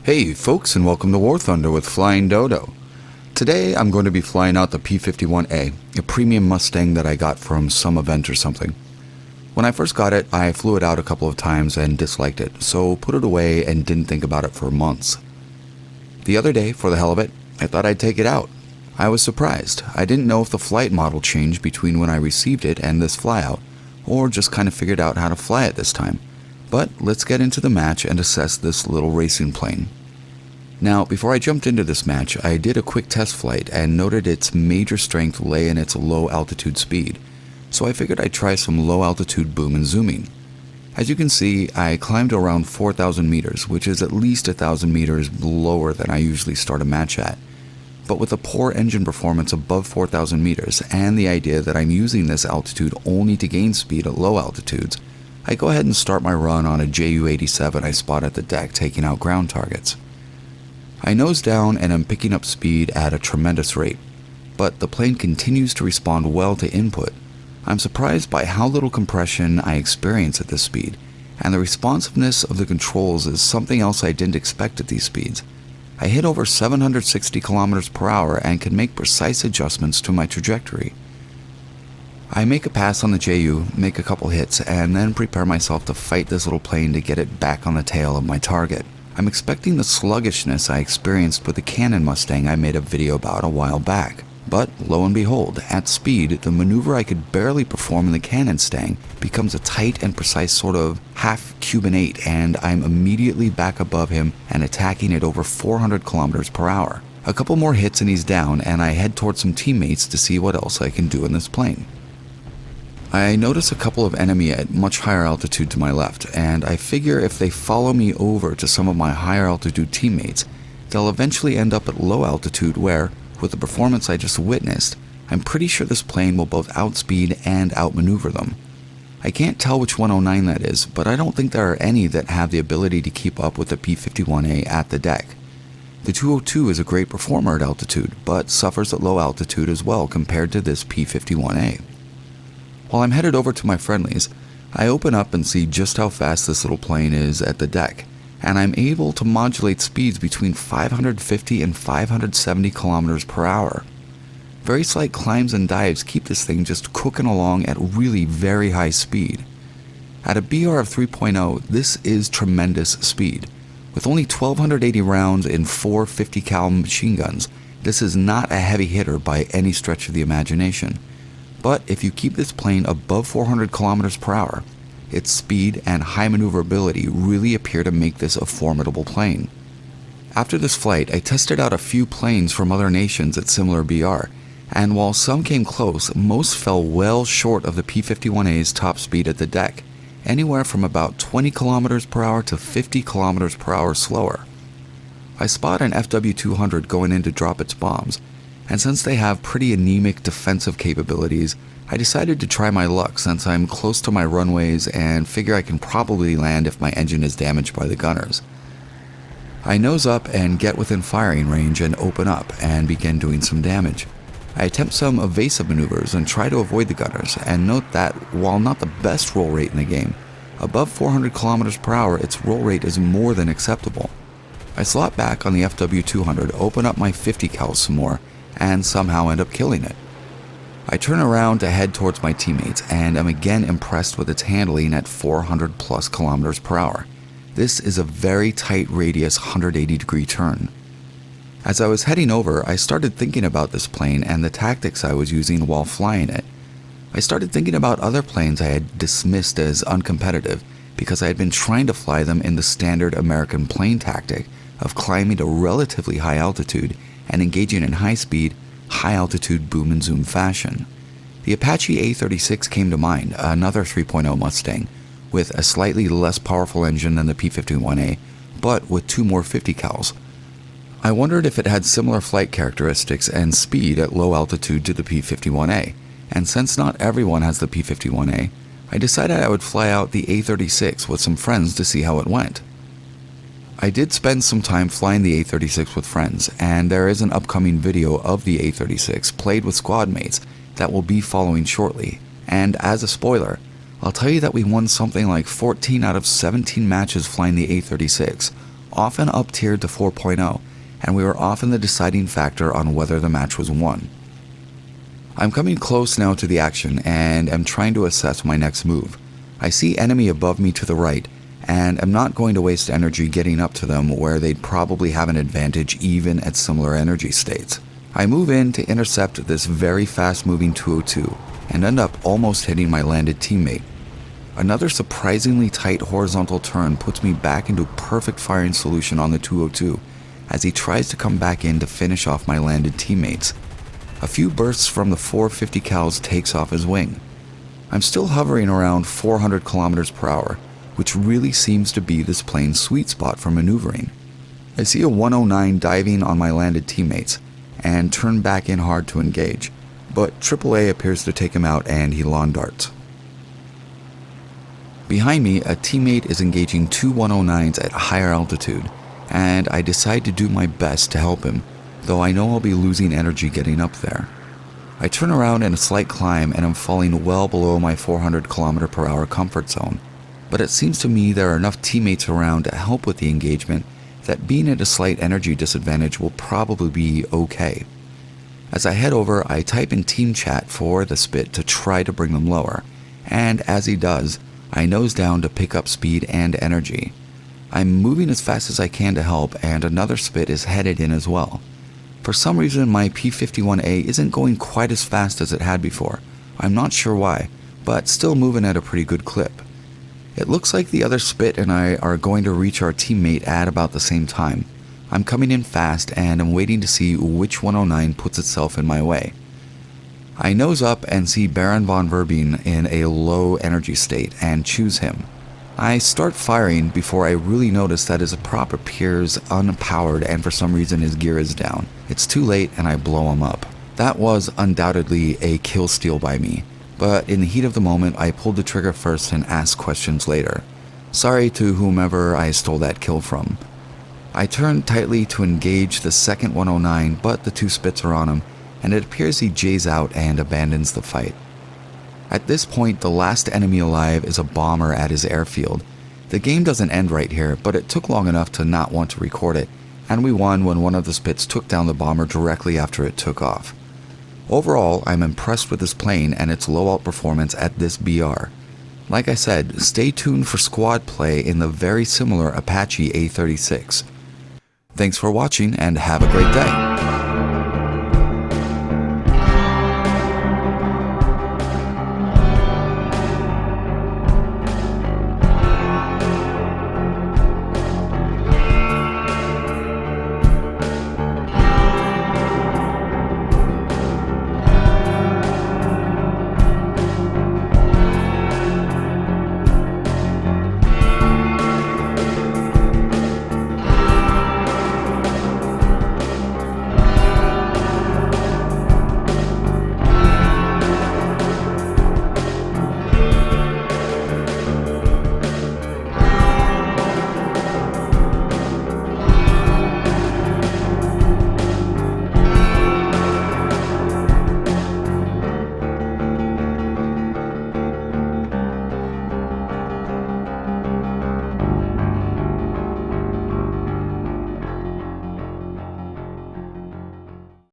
Hey folks, and welcome to War Thunder with Flying Dodo. Today I'm going to be flying out the P-51A, a premium Mustang that I got from some event or something. When I first got it, I flew it out a couple of times and disliked it, so put it away and didn't think about it for months. The other day, for the hell of it, I thought I'd take it out. I was surprised. I didn't know if the flight model changed between when I received it and this flyout, or just kind of figured out how to fly it this time. But let's get into the match and assess this little racing plane. Now, before I jumped into this match, I did a quick test flight and noted its major strength lay in its low altitude speed, so I figured I'd try some low altitude boom and zooming. As you can see, I climbed to around 4,000 meters, which is at least 1,000 meters lower than I usually start a match at. But with a poor engine performance above 4,000 meters and the idea that I'm using this altitude only to gain speed at low altitudes, I go ahead and start my run on a Ju-87 I spot at the deck taking out ground targets. I nose down and am picking up speed at a tremendous rate, but the plane continues to respond well to input. I'm surprised by how little compression I experience at this speed, and the responsiveness of the controls is something else I didn't expect at these speeds. I hit over 760 kilometers per hour and can make precise adjustments to my trajectory. I make a pass on the JU, make a couple hits, and then prepare myself to fight this little plane to get it back on the tail of my target. I'm expecting the sluggishness I experienced with the Cannon Mustang I made a video about a while back. But lo and behold, at speed, the maneuver I could barely perform in the Cannon Stang becomes a tight and precise sort of half Cuban 8, and I'm immediately back above him and attacking at over 400 kilometers per hour. A couple more hits and he's down, and I head towards some teammates to see what else I can do in this plane. I notice a couple of enemy at much higher altitude to my left, and I figure if they follow me over to some of my higher altitude teammates, they'll eventually end up at low altitude where, with the performance I just witnessed, I'm pretty sure this plane will both outspeed and outmaneuver them. I can't tell which 109 that is, but I don't think there are any that have the ability to keep up with the P-51A at the deck. The 202 is a great performer at altitude, but suffers at low altitude as well compared to this P-51A. While I'm headed over to my friendlies, I open up and see just how fast this little plane is at the deck, and I'm able to modulate speeds between 550 and 570 kilometers per hour. Very slight climbs and dives keep this thing just cooking along at really very high speed. At a BR of 3.0, this is tremendous speed. With only 1,280 rounds in 4 50 cal machine guns, this is not a heavy hitter by any stretch of the imagination. But if you keep this plane above 400 kilometers per hour, its speed and high maneuverability really appear to make this a formidable plane. After this flight, I tested out a few planes from other nations at similar BR, and while some came close, most fell well short of the P-51A's top speed at the deck, anywhere from about 20 kilometers per hour to 50 kilometers per hour slower. I spot an FW-200 going in to drop its bombs, and since they have pretty anemic defensive capabilities, I decided to try my luck since I'm close to my runways and figure I can probably land if my engine is damaged by the gunners. I nose up and get within firing range and open up and begin doing some damage. I attempt some evasive maneuvers and try to avoid the gunners, and note that while not the best roll rate in the game, above 400 kilometers per hour its roll rate is more than acceptable. I slot back on the FW-200, open up my 50 cal some more, and somehow end up killing it. I turn around to head towards my teammates and am again impressed with its handling at 400 plus kilometers per hour. This is a very tight radius 180 degree turn. As I was heading over, I started thinking about this plane and the tactics I was using while flying it. I started thinking about other planes I had dismissed as uncompetitive because I had been trying to fly them in the standard American plane tactic of climbing to relatively high altitude and engaging in high-speed, high-altitude boom and zoom fashion. The Apache A-36 came to mind, another 3.0 Mustang, with a slightly less powerful engine than the P-51A, but with 2 more 50 cals. I wondered if it had similar flight characteristics and speed at low altitude to the P-51A, and since not everyone has the P-51A, I decided I would fly out the A-36 with some friends to see how it went. I did spend some time flying the A-36 with friends, and there is an upcoming video of the A-36 played with squad mates that will be following shortly, and as a spoiler, I'll tell you that we won something like 14 out of 17 matches flying the A-36, often up-tiered to 4.0, and we were often the deciding factor on whether the match was won. I'm coming close now to the action and am trying to assess my next move. I see enemy above me to the right, and I'm not going to waste energy getting up to them where they'd probably have an advantage even at similar energy states. I move in to intercept this very fast-moving 202 and end up almost hitting my landed teammate. Another surprisingly tight horizontal turn puts me back into perfect firing solution on the 202 as he tries to come back in to finish off my landed teammates. A few bursts from the 450 cals takes off his wing. I'm still hovering around 400 kilometers per hour, which really seems to be this plane's sweet spot for maneuvering. I see a 109 diving on my landed teammates and turn back in hard to engage, but AAA appears to take him out and he lawn darts. Behind me, a teammate is engaging two 109s at higher altitude, and I decide to do my best to help him, though I know I'll be losing energy getting up there. I turn around in a slight climb and am falling well below my 400 km per hour comfort zone, but it seems to me there are enough teammates around to help with the engagement that being at a slight energy disadvantage will probably be okay. As I head over, I type in team chat for the spit to try to bring them lower, and as he does, I nose down to pick up speed and energy. I'm moving as fast as I can to help, and another spit is headed in as well. For some reason, my P-51A isn't going quite as fast as it had before. I'm not sure why, but still moving at a pretty good clip. It looks like the other spit and I are going to reach our teammate at about the same time. I'm coming in fast and I'm waiting to see which 109 puts itself in my way. I nose up and see Baron von Verbeen in a low energy state and choose him. I start firing before I really notice that his prop appears unpowered and for some reason his gear is down. It's too late and I blow him up. That was undoubtedly a kill steal by me, but in the heat of the moment I pulled the trigger first and asked questions later. Sorry to whomever I stole that kill from. I turn tightly to engage the second 109, but the two spits are on him, and it appears he jays out and abandons the fight. At this point, the last enemy alive is a bomber at his airfield. The game doesn't end right here, but it took long enough to not want to record it, and we won when one of the spits took down the bomber directly after it took off. Overall, I'm impressed with this plane and its low-alt performance at this BR. Like I said, stay tuned for squad play in the very similar Apache A36. Thanks for watching and have a great day.